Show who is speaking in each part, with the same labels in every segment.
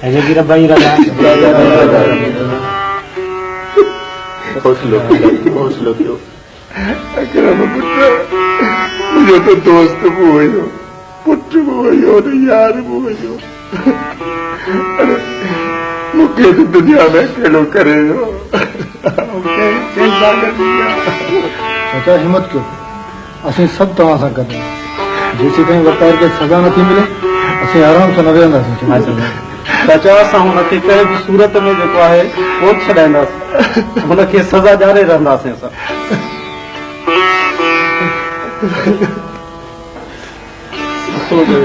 Speaker 1: ऐसे गिरा भाई रहा
Speaker 2: हौसलो क्यों अकरम पुत्र मुझे तो दोस्त हुओ पुत्र हुओ और यार हुओ मुझे तो दुनिया में अकेलो करे
Speaker 3: चाचा हिम्मत क्यों असें सब तव्हां सां गॾु जेसीं ताईं वपार खे सज़ा नथी मिले असें आराम सां न वेहंदासीं
Speaker 1: चाचा असां हुनखे कंहिं बि सूरत में जेको आहे कोन छॾाईंदासीं हुनखे सज़ा ॾियारे रहंदासीं असां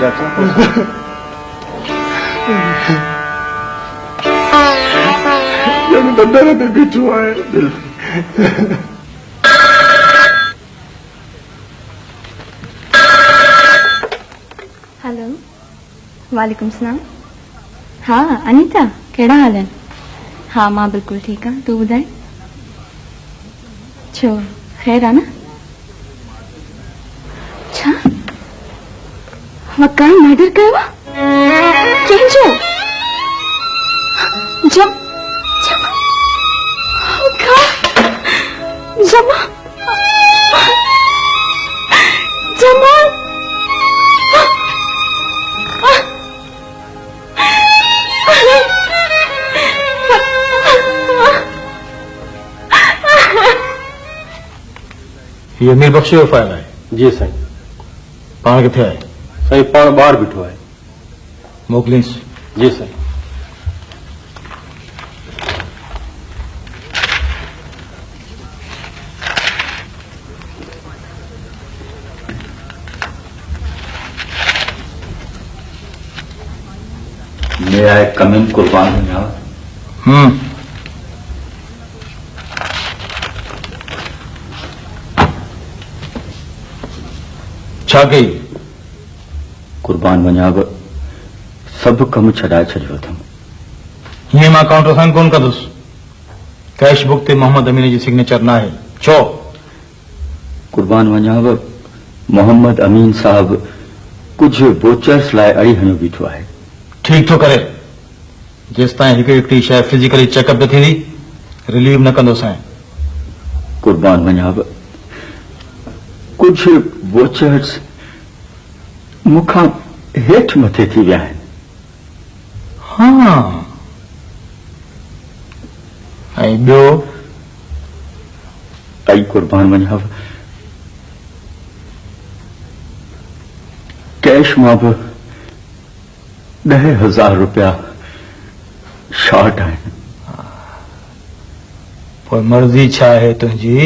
Speaker 1: चाचा
Speaker 2: बंदर में बीठो आहे
Speaker 4: हेलो वालेकुम सलाम। हाँ अनीता कहिड़ा हाल आहिनि? हाँ मां बिल्कुलु ठीकु आहियां, तूं ॿुधाए छो ख़ैर आहे न? छा वकाल मर्डर कयो आहे? कंहिंजो? जमा
Speaker 3: ये मीर बख्शी जो फाइल है?
Speaker 1: जी साईं।
Speaker 3: पाण किथे आहे?
Speaker 1: साईं पाण ॿाहिरि बीठो आहे।
Speaker 3: मोकिलींसि।
Speaker 1: जी Sai.
Speaker 2: May I come in, कुर्बान हुआ?
Speaker 3: छा कई?
Speaker 2: कुर्बान वञा बि सभु कमु छॾाए छॾियो अथमि।
Speaker 3: हीअं मां काउंटर साइन कोन कंदुसि। कैश बुक ते मोहम्मद अमीन जी सिग्नेचर न आहे। छो?
Speaker 2: कुर्बान वञा बि मोहम्मद अमीन साहब कुझु वोचर्स लाइ अड़ी हणियो बीठो आहे।
Speaker 3: ठीक थो करे जेसिताईं हिकिड़ी शइ फिजिकली चेकअप न थींदी रिलीव न कंदोसीं।
Speaker 2: कुर्बान वञा बि कुझु वोचर्स मूंखां हेठि मथे थी विया आहिनि।
Speaker 3: हाँ ऐं ॿियो?
Speaker 2: ऐं कुर्बान वञा बि कैश मां बि 10,000 रुपया शॉर्ट आहिनि।
Speaker 3: पोइ मर्ज़ी छा आहे तुंहिंजी?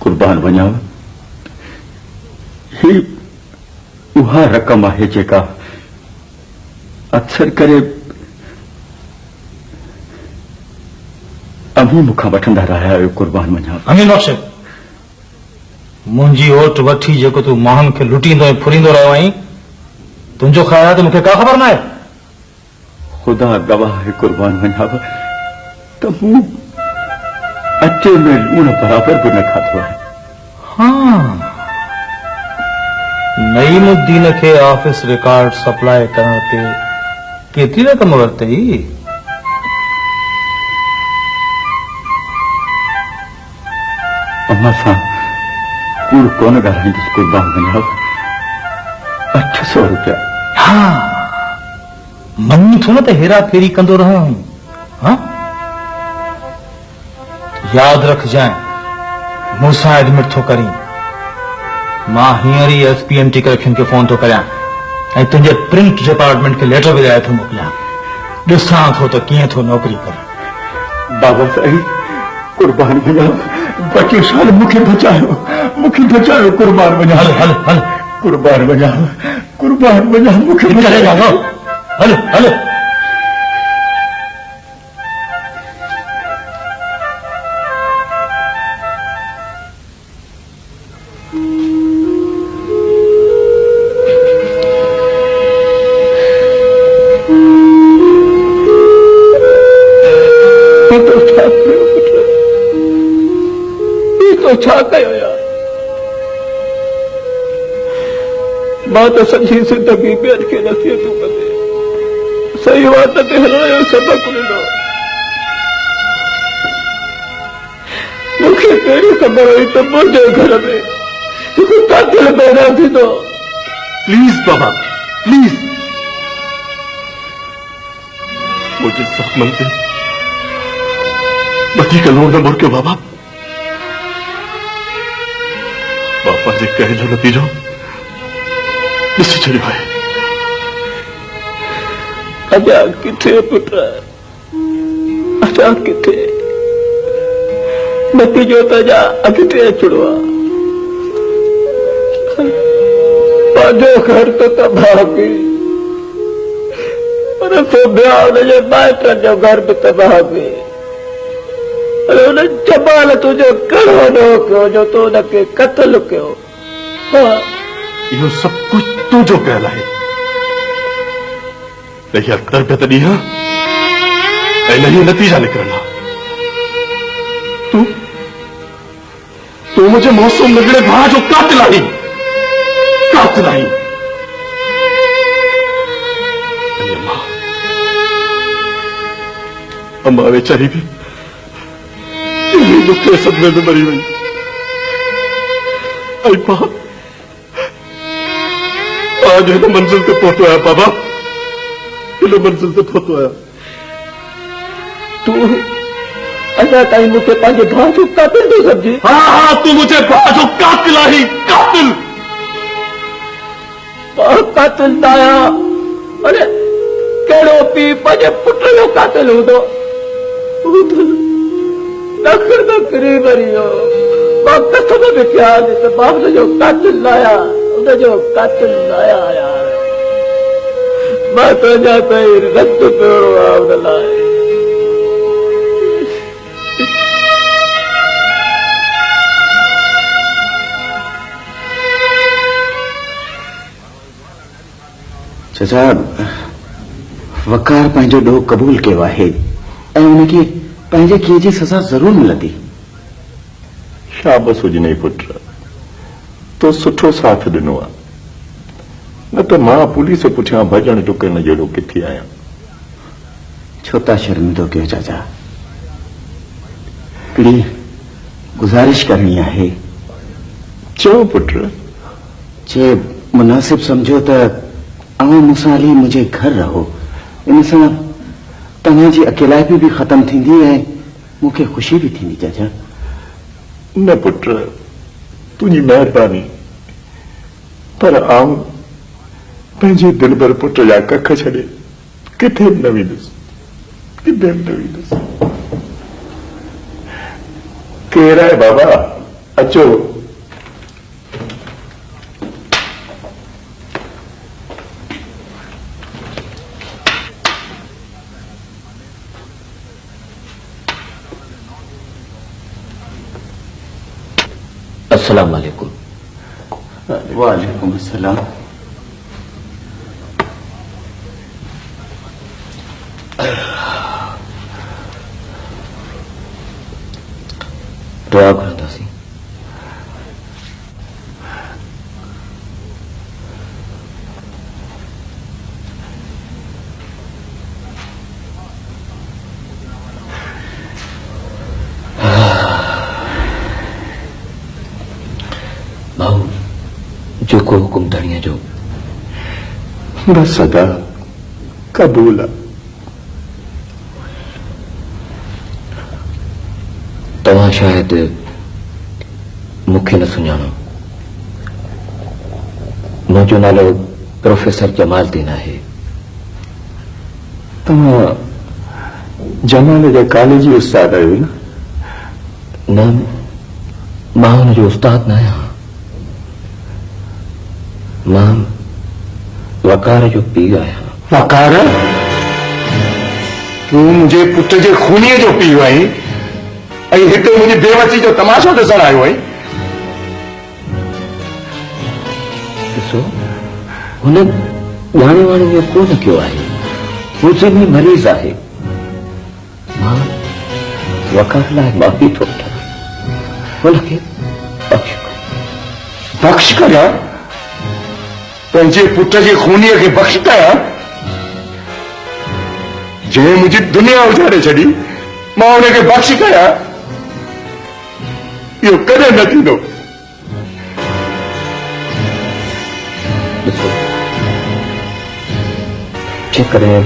Speaker 2: कुर्बान वञा ही उहा रक़म आहे जेका अक्सर करे अमीन मूंखां वठंदा रहिया आहियो। कुर्बान वञा
Speaker 3: अमीन बख्श मुंहिंजी ओट वठी जेको तूं माण्हुनि खे लुटींदो ऐं फुरींदो रहियो आहीं तुंहिंजो ख़्याल आहे त मूंखे का ख़बर न आहे?
Speaker 2: खुदा गवाह है कुर्बान वञा त मूं अटे में लूण बराबर बि न खाधो आहे।
Speaker 3: हाँ नईमुद्दीन खे ऑफिस रिकॉर्ड सप्लाई करण ते केतिरी रक़म वरितई?
Speaker 2: अम्मा सां कूड़ कोन ॻाल्हाईंदुसि। कुर्बान वञा 800 रुपया।
Speaker 3: हाँ मनी थो न त हेरा फेरी कंदो रहियो आहीं। हाँ यादि रखजांइ मूंसां एडमिट थो करीं। मां हींअर ई SPMT कलेक्शन खे फोन थो करियां ऐं तुंहिंजे प्रिंट डिपार्टमेंट खे लेटर विधाए थो मोकिलियां। ॾिसां थो त कीअं थो नौकरी करे।
Speaker 2: बाबा साईं कुर्बान वञा 25 साल मूंखे बचायो कुर्बान वञा।
Speaker 3: हल हल हल
Speaker 2: कुर्बान वञा मूंखे
Speaker 3: करेगा हल हल
Speaker 2: छा कयो यार? मां तो सॼी ज़िंदगी ॿियनि खे नसीहतूं कंदे सही वात ते हलण जो सबक़ ॾिनो। मूंखे पहिरीं ख़बर हुई त मुंहिंजे घर में हिकु कातिल पैदा थींदो।
Speaker 5: प्लीज बाबा प्लीज, मुझे ज़ख्मनि ते वधीक लूण न मुड़कियो बाबा। बाबा जे कहे जो नतीजो ॾिसी छॾियो आहे।
Speaker 2: अञा किथे पुट, अञा किथे, नतीजो त अञा अॻिते अचिणो आहे। पंहिंजो घर त तबाह कई, पर पोइ ॿिया हुनजे माइटनि जो घर बि तबाह कई। अरे हुन जमाल तुंहिंजो कहिड़ो ॾोह कयो जो तूं हुनखे क़त्ल कयो? हाँ,
Speaker 5: इहो सभु कुझु तुंहिंजो कयल आहे। लहिया तरबियत ॾींहं ऐं लहिया नतीजा निकिरंदा। तूं मुंहिंजे मौसूम लॻड़े भाउ जो कातिल आहीं, कातिल आहीं। अम्मा वेचारी बि दुखे सदमे में मरी वई। ऐं मां आज हिन मंज़िल ते पहुतो आहियां बाबा, हिन मंज़िल ते पहुतो आहियां।
Speaker 2: तूं अञा ताईं मूंखे पंहिंजे भाउ जो कातिल थो सम्झी?
Speaker 5: हाँ हाँ, तूं मुझे भाउ जो कातिल आहीं, कातिल।
Speaker 2: मां कातिल न आहियां। अरे कहिड़ो पीउ पंहिंजे पुट जो कातिल हूंदो? नखर न किरी मरी वियो। मां कसम बि कया त मां हुनजो कातिल न आहियां, हुनजो कातिल न आहियां यार। मां त अञा ताईं रत पियो आहे हुन लाइ।
Speaker 6: चाचा, वकार पंहिंजो ॾोह क़बूल कयो आहे ऐं उनखे पंहिंजे कीअ जी सज़ा ज़रूर मिलंदी।
Speaker 2: शाबस हुजने पुट, तो सुठो साथ ॾिनो आहे, न त मां पुलिस पुठियां भॼण टुकण जहिड़ो किथे आहियां।
Speaker 6: छो था शर्मिंदो कयो चाचा? हिकिड़ी गुज़ारिश करणी आहे।
Speaker 2: चओ पुट।
Speaker 6: जे मुनासिब समझो त आऊं मूंसां हली मुंहिंजे घर रहो, इन सां तव्हांजी अकेलाई बि ख़तम थींदी ऐं मूंखे ख़ुशी बि थींदी चाचा।
Speaker 2: न पुट, तुंहिंजी महिरबानी, पर आऊं पंहिंजे दिलबर पुट जा कख छॾे किथे बि न वेंदुसि, किथे बि न वेंदुसि। केरु आहे बाबा? अचो।
Speaker 7: अस्सलाम वालेकुम।
Speaker 6: वालेकुम अस्सलाम।
Speaker 7: दुआ करंदासीं। भाऊ, जेको हुकुम धणीअ जो
Speaker 2: बस सदा कबूल आहे।
Speaker 7: तव्हां शायदि मूंखे न सुञाणो। मुंहिंजो नालो प्रोफेसर जमालुद्दीन आहे।
Speaker 2: तव्हां जमाल जे कॉलेज उस्ताद आहियो न?
Speaker 7: न, मां हुनजो उस्ताद न आहियां। मां वकार जो पीउ आहियां।
Speaker 2: वकार? तूं मुंहिंजे पुट जे खूनीअ जो पीउ आहीं ऐं हिते मुंहिंजी बेवसी जो तमाशो ॾिसण आयो आहीं?
Speaker 7: ॾिसो, हुन ॼाणे वाणे में कोन कयो आहे, हू ज़िमी मरीज़ आहे। मां वकार लाइ माफ़ी थो वठां, हुनखे बख़्श कर।
Speaker 2: बख़्श करियां?
Speaker 5: पंहिंजे पुट जे खूनीअ खे बख़्श कयां जंहिं मुंहिंजी दुनिया उजाड़े छॾी मां हुनखे बख़्श कयां इहो कॾहिं न थींदो
Speaker 7: ॾिसो जेकॾहिं